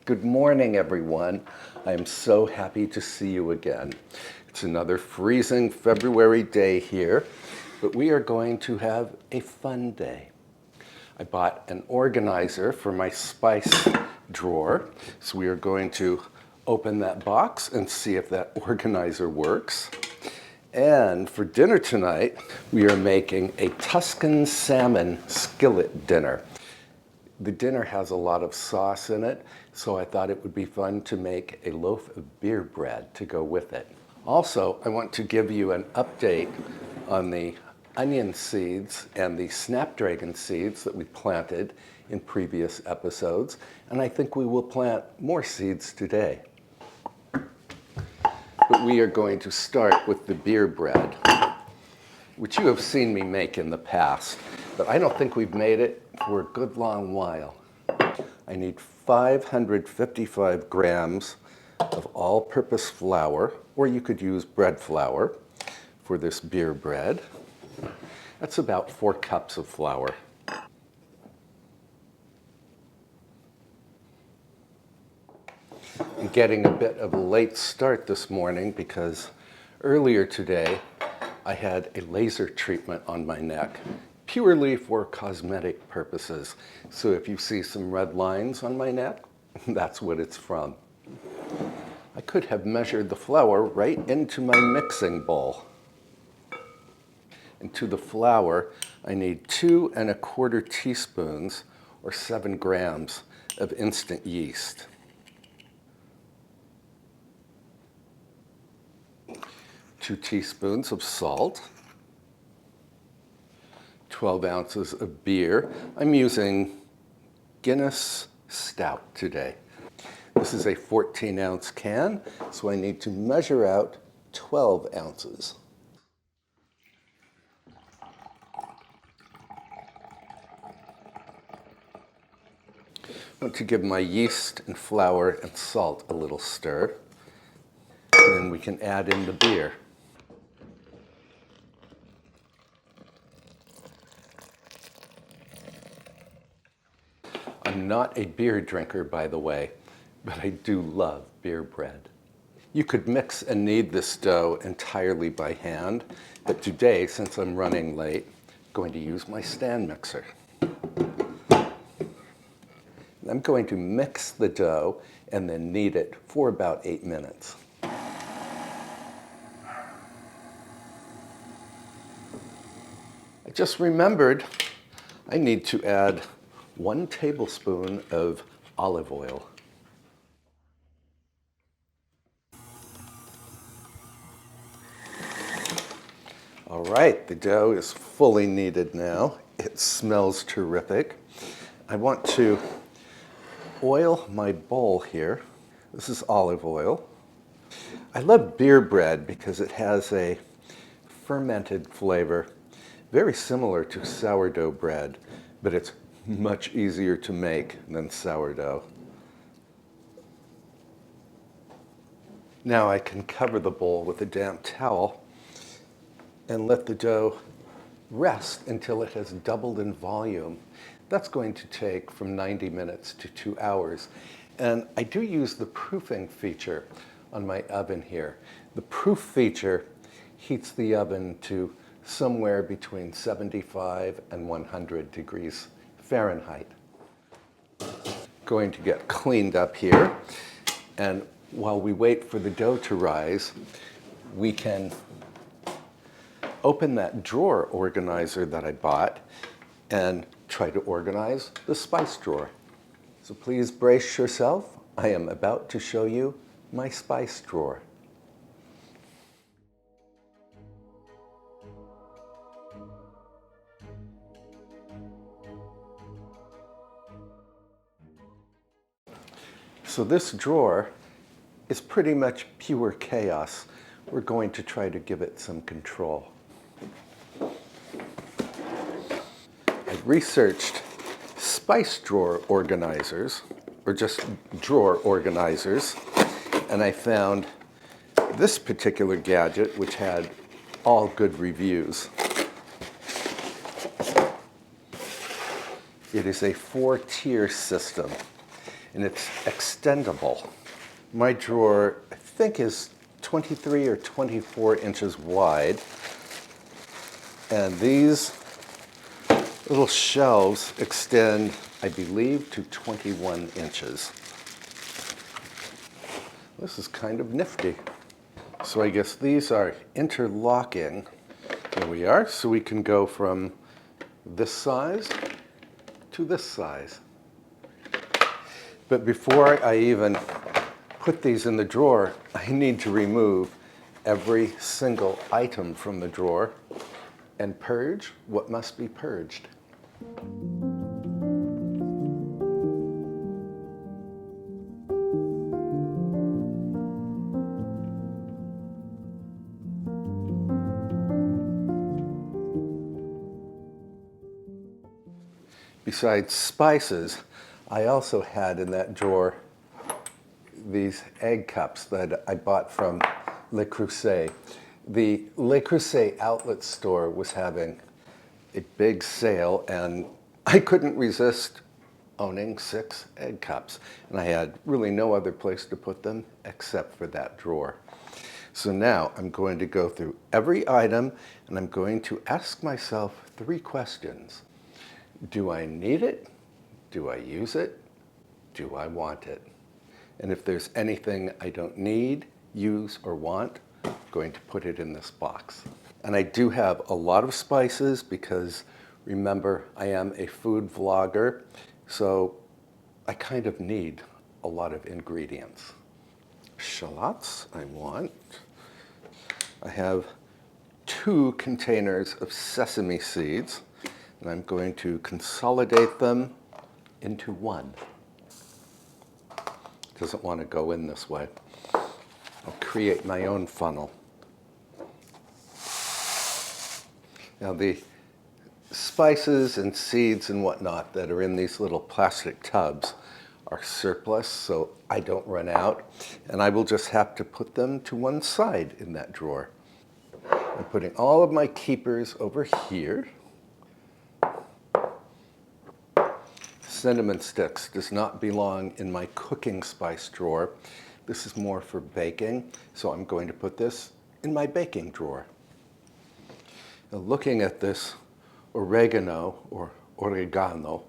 Good morning, everyone. I am so happy to see you again. It's another freezing February day here, but we are going to have a fun day. I bought an organizer for my spice drawer, so we are going to open that box and see if that organizer works. And for dinner tonight, we are making a Tuscan Salmon Skillet Dinner. The dinner has a lot of sauce in it, so I thought it would be fun to make a loaf of beer bread to go with it. Also, I want to give you an update on the onion seeds and the snapdragon seeds that we planted in previous episodes, and I think we will plant more seeds today. But we are going to start with the beer bread, which you have seen me make in the past, but I don't think we've made it for a good long while. I need 555 grams of all-purpose flour, or you could use bread flour for this beer bread. That's about 4 cups of flour. I'm getting a bit of a late start this morning because earlier today I had a laser treatment on my neck, purely for cosmetic purposes. So if you see some red lines on my neck, that's what it's from. I could have measured the flour right into my mixing bowl. And to the flour, I need 2 1/4 teaspoons or 7 grams of instant yeast. 2 teaspoons of salt, 12 ounces of beer. I'm using Guinness Stout today. This is a 14-ounce can, so I need to measure out 12 ounces. I want to give my yeast and flour and salt a little stir, and then we can add in the beer. I'm not a beer drinker, by the way, but I do love beer bread. You could mix and knead this dough entirely by hand, but today, since I'm running late, I'm going to use my stand mixer. I'm going to mix the dough and then knead it for about 8 minutes. I just remembered I need to add 1 tablespoon of olive oil. All right, the dough is fully kneaded now. It smells terrific. I want to oil my bowl here. This is olive oil. I love beer bread because it has a fermented flavor, very similar to sourdough bread, but it's much easier to make than sourdough. Now I can cover the bowl with a damp towel and let the dough rest until it has doubled in volume. That's going to take from 90 minutes to 2 hours. And I do use the proofing feature on my oven here. The proof feature heats the oven to somewhere between 75 and 100 degrees Fahrenheit. Going to get cleaned up here, and while we wait for the dough to rise, we can open that drawer organizer that I bought and try to organize the spice drawer. So please brace yourself. I am about to show you my spice drawer. So this drawer is pretty much pure chaos. We're going to try to give it some control. I've researched spice drawer organizers, or just drawer organizers, and I found this particular gadget, which had all good reviews. It is a 4-tier system. and it's extendable. My drawer, I think, is 23 or 24 inches wide, and these little shelves extend, I believe, to 21 inches. This is kind of nifty. So I guess these are interlocking. There we are. So we can go from this size to this size. But before I even put these in the drawer, I need to remove every single item from the drawer and purge what must be purged. Besides spices, I also had in that drawer these egg cups that I bought from Le Creuset. The Le Creuset outlet store was having a big sale, and I couldn't resist owning 6 egg cups. And I had really no other place to put them except for that drawer. So now I'm going to go through every item, and I'm going to ask myself 3 questions. Do I need it? Do I use it? Do I want it? And if there's anything I don't need, use, or want, I'm going to put it in this box. And I do have a lot of spices because, remember, I am a food vlogger, so I kind of need a lot of ingredients. Shallots I want. I have 2 containers of sesame seeds, and I'm going to consolidate them into one. It doesn't want to go in this way. I'll create my own funnel. Now the spices and seeds and whatnot that are in these little plastic tubs are surplus, so I don't run out, and I will just have to put them to one side in that drawer. I'm putting all of my keepers over here. Cinnamon sticks does not belong in my cooking spice drawer. This is more for baking, so I'm going to put this in my baking drawer. Now, looking at this oregano, or oregano,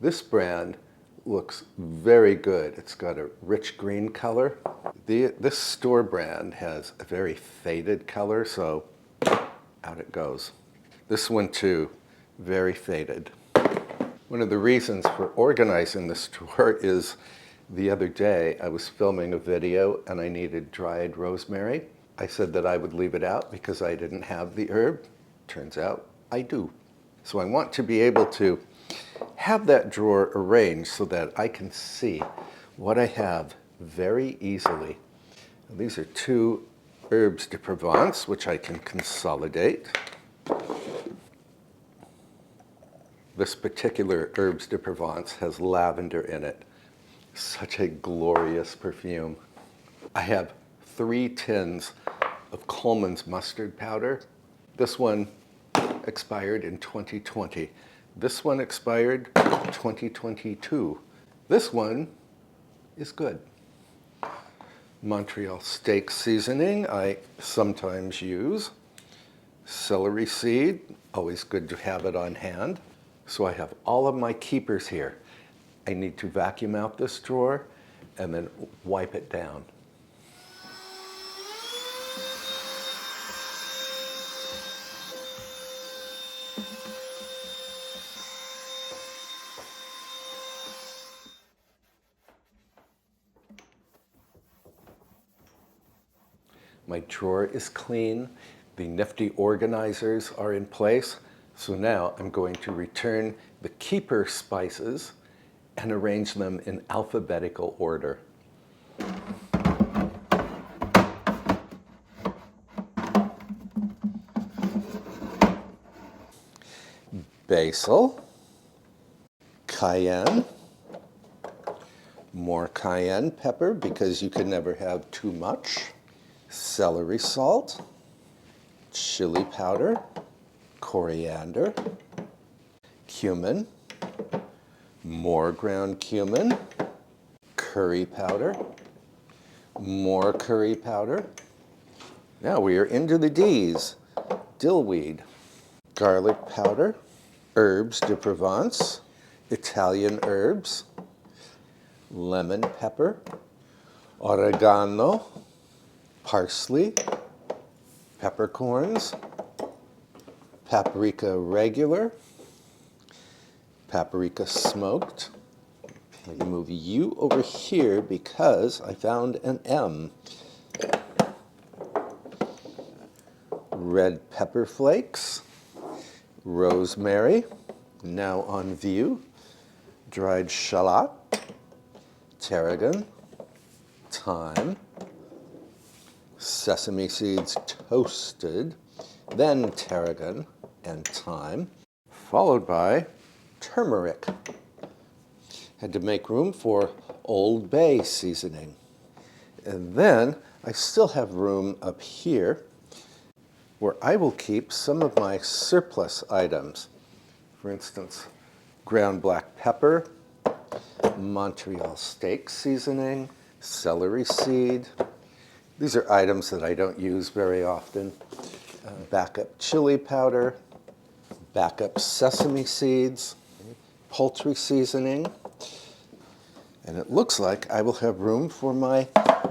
this brand looks very good. It's got a rich green color. This store brand has a very faded color, so out it goes. This one too, very faded. One of the reasons for organizing this drawer is the other day I was filming a video and I needed dried rosemary. I said that I would leave it out because I didn't have the herb. Turns out I do. So I want to be able to have that drawer arranged so that I can see what I have very easily. These are 2 herbes de Provence, which I can consolidate. This particular herbes de Provence has lavender in it. Such a glorious perfume. I have 3 tins of Coleman's mustard powder. This one expired in 2020. This one expired 2022. This one is good. Montreal steak seasoning I sometimes use. Celery seed, always good to have it on hand. So I have all of my keepers here. I need to vacuum out this drawer and then wipe it down. My drawer is clean. The nifty organizers are in place. So now I'm going to return the keeper spices and arrange them in alphabetical order. Basil, cayenne, more cayenne pepper because you can never have too much, celery salt, chili powder, coriander, cumin, more ground cumin, curry powder, more curry powder. Now we are into the D's. Dillweed, garlic powder, herbes de Provence, Italian herbs, lemon pepper, oregano, parsley, peppercorns, paprika regular, paprika smoked. I'm going to move you over here because I found an M. Red pepper flakes, rosemary, now on view, dried shallot, tarragon, thyme, sesame seeds toasted, then tarragon and thyme, followed by turmeric. Had to make room for Old Bay seasoning. And then I still have room up here where I will keep some of my surplus items. For instance, ground black pepper, Montreal steak seasoning, celery seed. These are items that I don't use very often. Backup chili powder, backup sesame seeds, poultry seasoning. And it looks like I will have room for my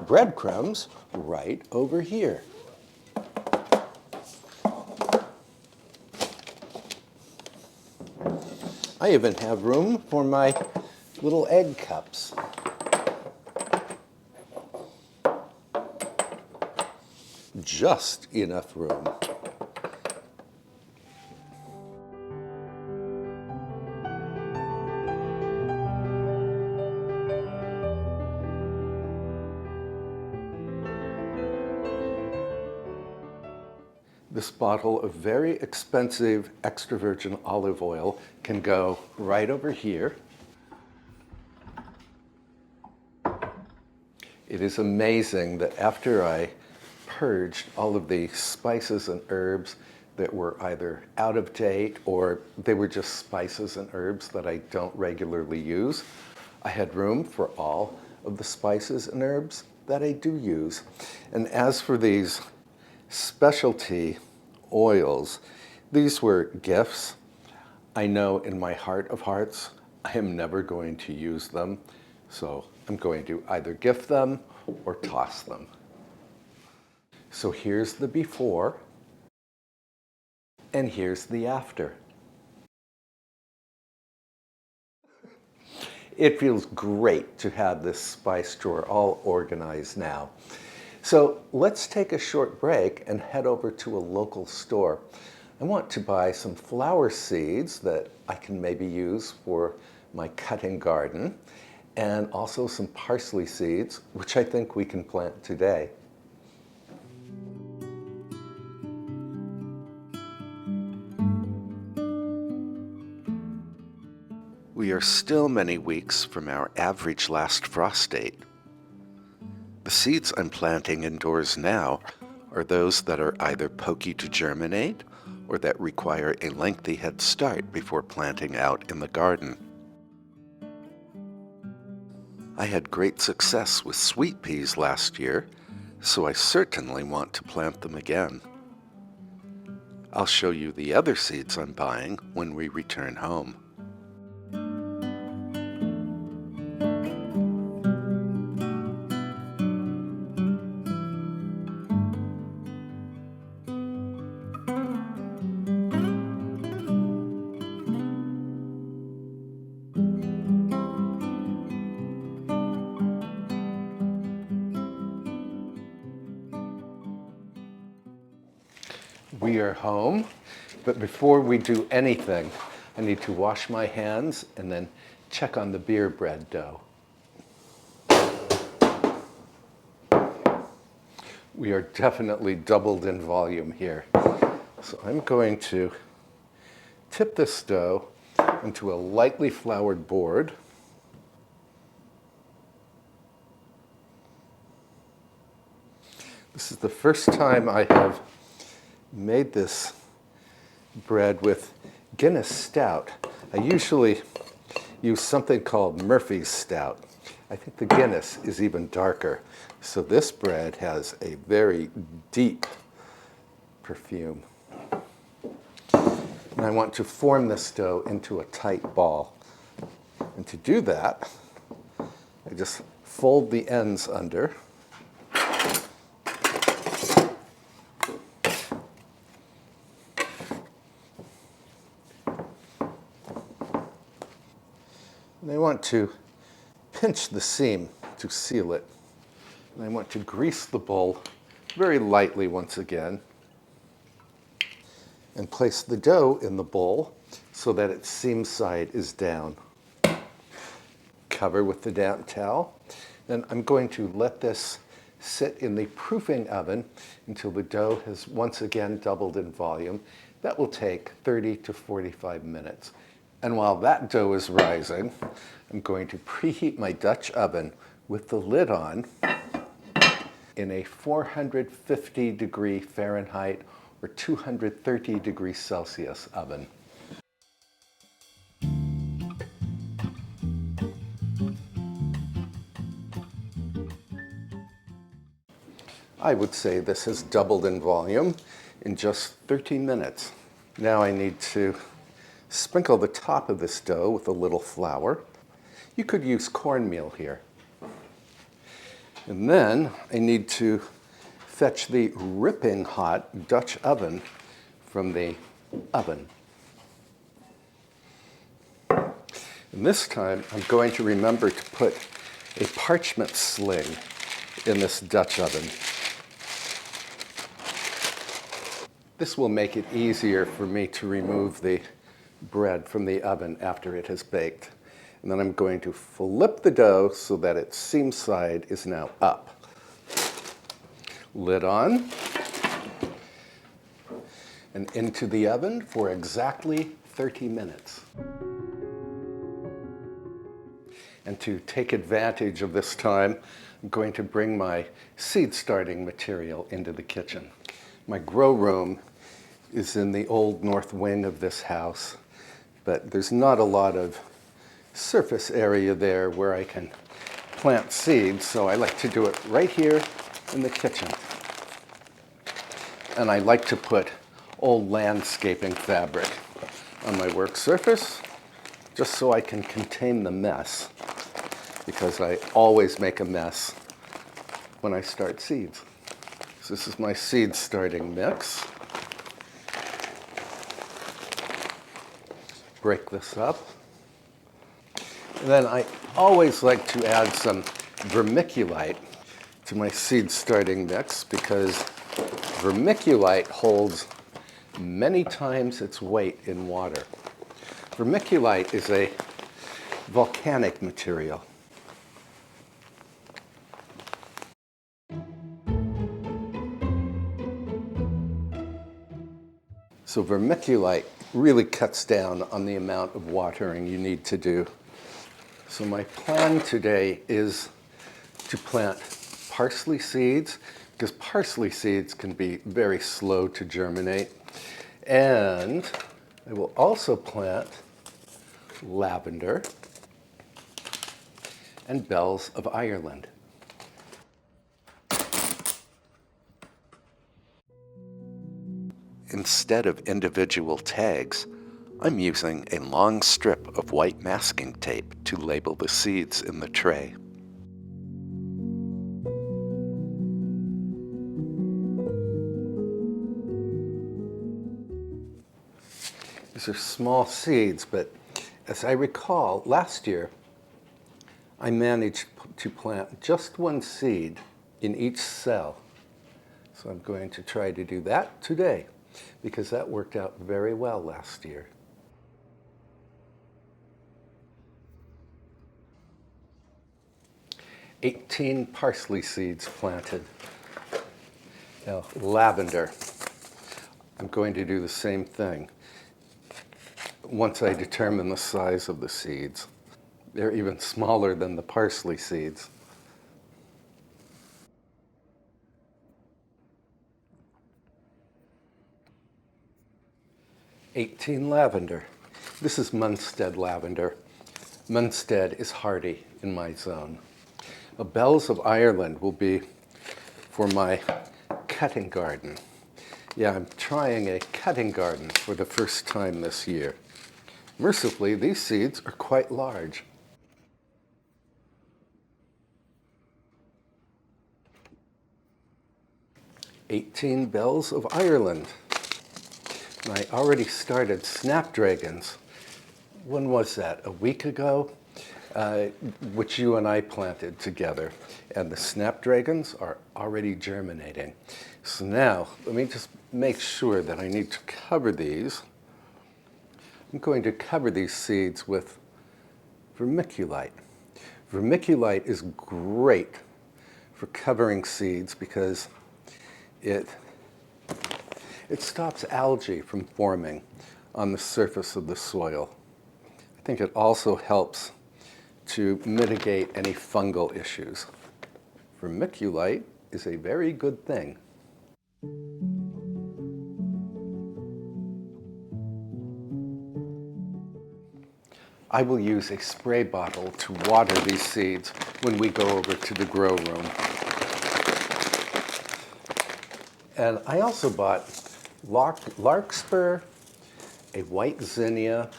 breadcrumbs right over here. I even have room for my little egg cups. Just enough room. This bottle of very expensive extra virgin olive oil can go right over here. It is amazing that after I purged all of the spices and herbs that were either out of date or they were just spices and herbs that I don't regularly use, I had room for all of the spices and herbs that I do use. And as for these specialty oils, these were gifts. I know in my heart of hearts, I am never going to use them. So I'm going to either gift them or toss them. So here's the before, and here's the after. It feels great to have this spice drawer all organized now. So let's take a short break and head over to a local store. I want to buy some flower seeds that I can maybe use for my cutting garden, and also some parsley seeds, which I think we can plant today. We are still many weeks from our average last frost date. The seeds I'm planting indoors now are those that are either pokey to germinate or that require a lengthy head start before planting out in the garden. I had great success with sweet peas last year, so I certainly want to plant them again. I'll show you the other seeds I'm buying when we return home. We are home, but before we do anything, I need to wash my hands and then check on the beer bread dough. We are definitely doubled in volume here. So I'm going to tip this dough into a lightly floured board. This is the first time I have made this bread with Guinness Stout. I usually use something called Murphy's Stout. I think the Guinness is even darker. So this bread has a very deep perfume. And I want to form this dough into a tight ball. And to do that, I just fold the ends under. And I want to pinch the seam to seal it. And I want to grease the bowl very lightly once again. And place the dough in the bowl so that its seam side is down. Cover with the damp towel. Then I'm going to let this sit in the proofing oven until the dough has once again doubled in volume. That will take 30 to 45 minutes. And while that dough is rising, I'm going to preheat my Dutch oven with the lid on in a 450 degree Fahrenheit or 230 degrees Celsius oven. I would say this has doubled in volume in just 13 minutes. Now I need to sprinkle the top of this dough with a little flour. You could use cornmeal here. And then I need to fetch the ripping hot Dutch oven from the oven. And this time I'm going to remember to put a parchment sling in this Dutch oven. This will make it easier for me to remove the bread from the oven after it has baked. And then I'm going to flip the dough so that its seam side is now up. Lid on. And into the oven for exactly 30 minutes. And to take advantage of this time, I'm going to bring my seed starting material into the kitchen. My grow room is in the old north wing of this house, but there's not a lot of surface area there where I can plant seeds, so I like to do it right here in the kitchen. And I like to put old landscaping fabric on my work surface just so I can contain the mess, because I always make a mess when I start seeds. So this is my seed starting mix. Break this up. And then I always like to add some vermiculite to my seed starting mix because vermiculite holds many times its weight in water. Vermiculite is a volcanic material. So vermiculite really cuts down on the amount of watering you need to do. So my plan today is to plant parsley seeds, because parsley seeds can be very slow to germinate. And I will also plant lavender and bells of Ireland. Instead of individual tags, I'm using a long strip of white masking tape to label the seeds in the tray. These are small seeds, but as I recall, last year I managed to plant just one seed in each cell. So I'm going to try to do that today, because that worked out very well last year. "18 parsley seeds planted. Now, lavender. I'm going to do the same thing once I determine the size of the seeds. They're even smaller than the parsley seeds. "18 lavender. This is Munstead lavender. Munstead is hardy in my zone. Bells of Ireland will be for my cutting garden. Yeah, I'm trying a cutting garden for the first time this year. Mercifully, these seeds are quite large. "18 Bells of Ireland." And I already started snapdragons. When was that? A week ago? Which you and I planted together. And the snapdragons are already germinating. So now, let me just make sure that I need to cover these. I'm going to cover these seeds with vermiculite. Vermiculite is great for covering seeds because it stops algae from forming on the surface of the soil. I think it also helps to mitigate any fungal issues. Vermiculite is a very good thing. I will use a spray bottle to water these seeds when we go over to the grow room. And I also bought larkspur, a white zinnia,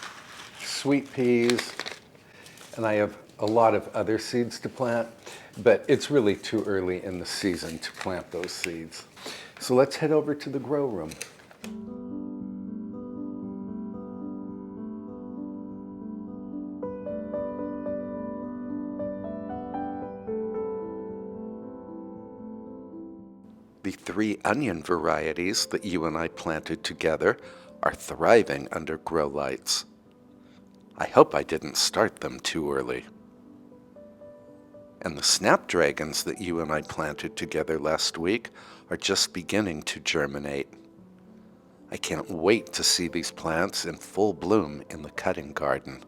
sweet peas, and I have a lot of other seeds to plant, but it's really too early in the season to plant those seeds. So let's head over to the grow room. The 3 onion varieties that you and I planted together are thriving under grow lights. I hope I didn't start them too early. And the snapdragons that you and I planted together last week are just beginning to germinate. I can't wait to see these plants in full bloom in the cutting garden.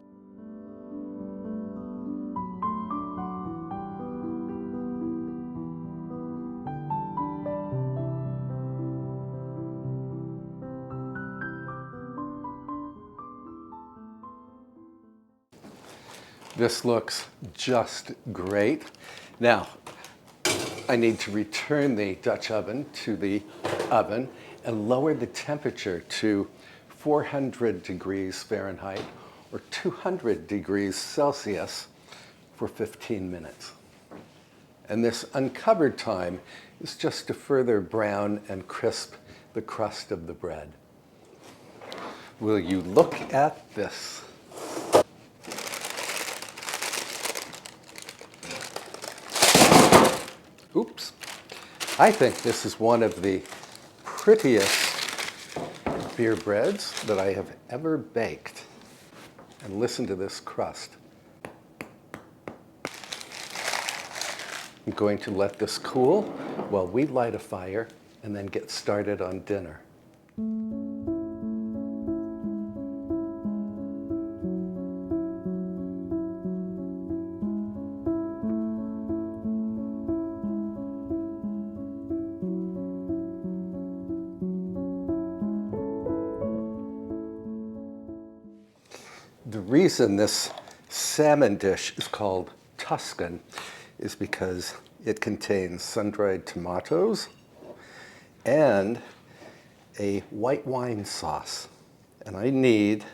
This looks just great. Now, I need to return the Dutch oven to the oven and lower the temperature to 400 degrees Fahrenheit or 200 degrees Celsius for 15 minutes. And this uncovered time is just to further brown and crisp the crust of the bread. Will you look at this? Oops. I think this is one of the prettiest beer breads that I have ever baked. And listen to this crust. I'm going to let this cool while we light a fire and then get started on dinner. The reason this salmon dish is called Tuscan is because it contains sun-dried tomatoes and a white wine sauce. And I need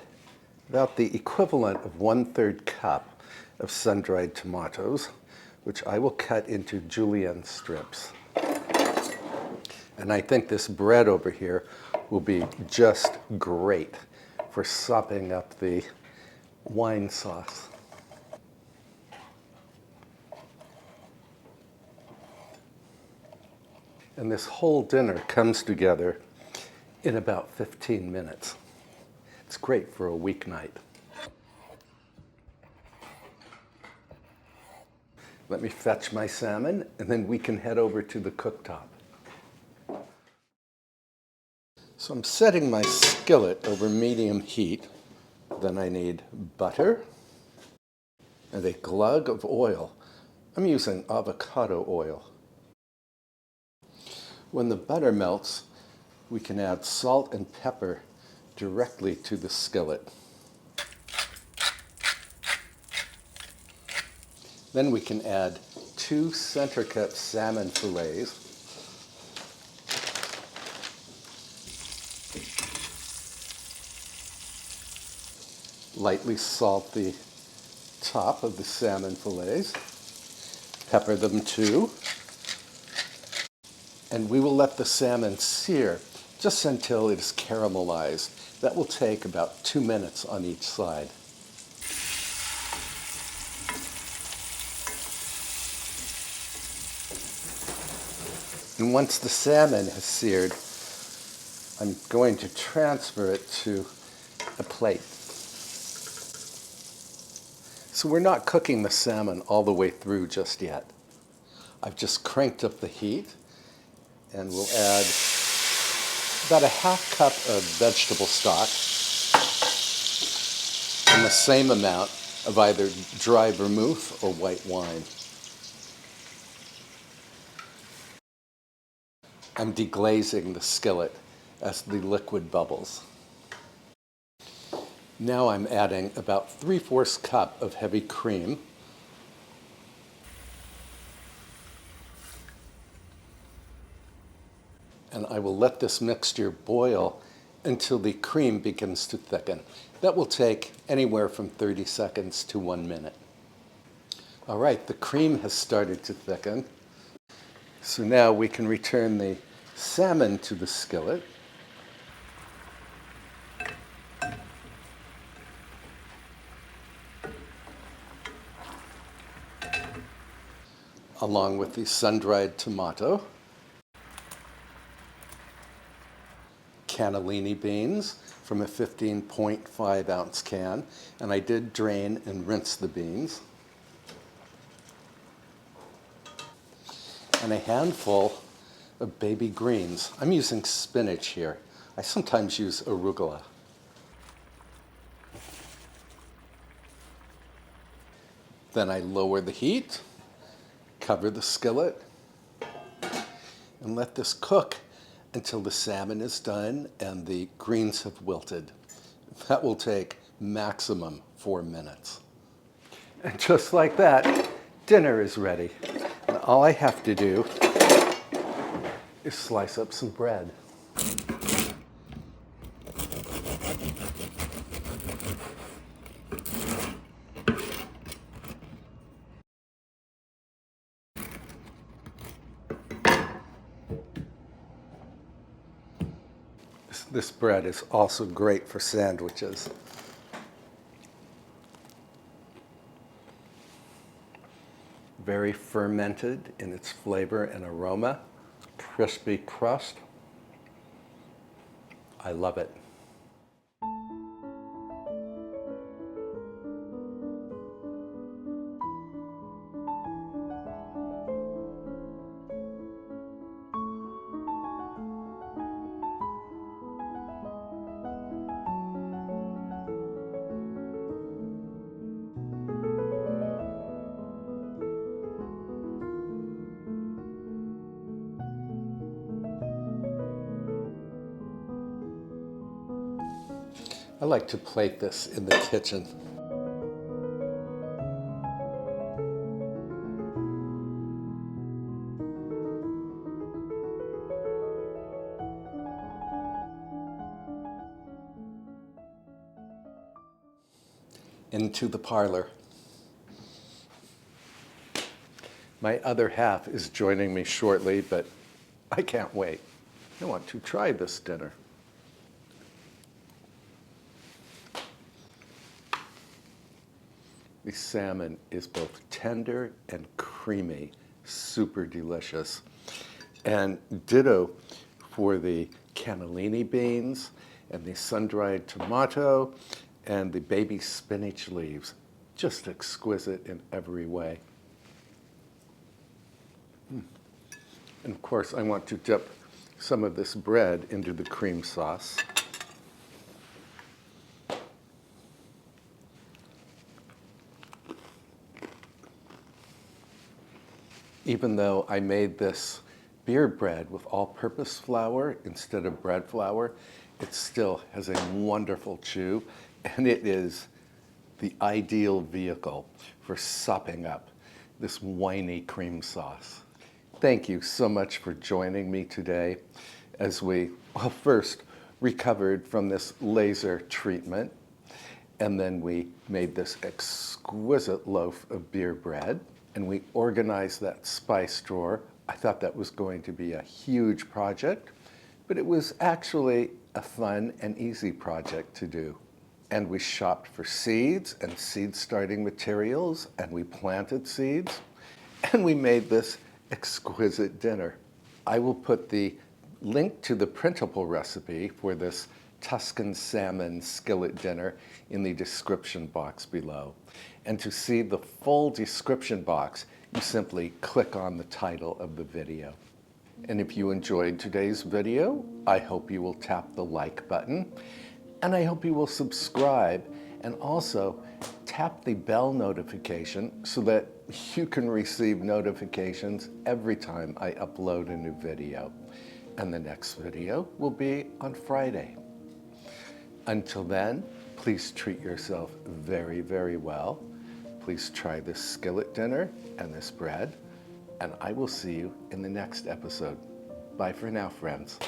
about the equivalent of 1/3 cup of sun-dried tomatoes, which I will cut into julienne strips. And I think this bread over here will be just great for sopping up the wine sauce. And this whole dinner comes together in about 15 minutes. It's great for a weeknight. Let me fetch my salmon, and then we can head over to the cooktop. So I'm setting my skillet over medium heat. Then I need butter and a glug of oil. I'm using avocado oil. When the butter melts, we can add salt and pepper directly to the skillet. Then we can add 2 center-cut salmon fillets. Lightly salt the top of the salmon fillets. Pepper them too. And we will let the salmon sear just until it is caramelized. That will take about 2 minutes on each side. And once the salmon has seared, I'm going to transfer it to a plate. So we're not cooking the salmon all the way through just yet. I've just cranked up the heat, and we'll add about a half cup of vegetable stock and the same amount of either dry vermouth or white wine. I'm deglazing the skillet as the liquid bubbles. Now I'm adding about 3/4 cup of heavy cream. And I will let this mixture boil until the cream begins to thicken. That will take anywhere from 30 seconds to 1 minute. All right, the cream has started to thicken. So now we can return the salmon to the skillet. Along with the sun-dried tomato, cannellini beans from a 15.5 ounce can, and I did drain and rinse the beans, and a handful of baby greens. I'm using spinach here. I sometimes use arugula. Then I lower the heat, cover the skillet, and let this cook until the salmon is done and the greens have wilted. That will take maximum 4 minutes. And just like that, dinner is ready. And all I have to do is slice up some bread. This bread is also great for sandwiches. Very fermented in its flavor and aroma. Crispy crust. I love it. I like to plate this in the kitchen. Into the parlor. My other half is joining me shortly, but I can't wait. I want to try this dinner. The salmon is both tender and creamy, super delicious. And ditto for the cannellini beans and the sun-dried tomato and the baby spinach leaves. Just exquisite in every way. And of course, I want to dip some of this bread into the cream sauce. Even though I made this beer bread with all-purpose flour instead of bread flour, it still has a wonderful chew, and it is the ideal vehicle for sopping up this winey cream sauce. Thank you so much for joining me today as we, well, first recovered from this laser treatment, and then we made this exquisite loaf of beer bread, and we organized that spice drawer. I thought that was going to be a huge project, but it was actually a fun and easy project to do. And we shopped for seeds and seed starting materials, and we planted seeds, and we made this exquisite dinner. I will put the link to the printable recipe for this Tuscan Salmon Skillet Dinner in the description box below. And to see the full description box, you simply click on the title of the video. And if you enjoyed today's video, I hope you will tap the like button, and I hope you will subscribe, and also tap the bell notification so that you can receive notifications every time I upload a new video. And the next video will be on Friday. Until then, please treat yourself very, very well. Please try this skillet dinner and this bread, and I will see you in the next episode. Bye for now, friends.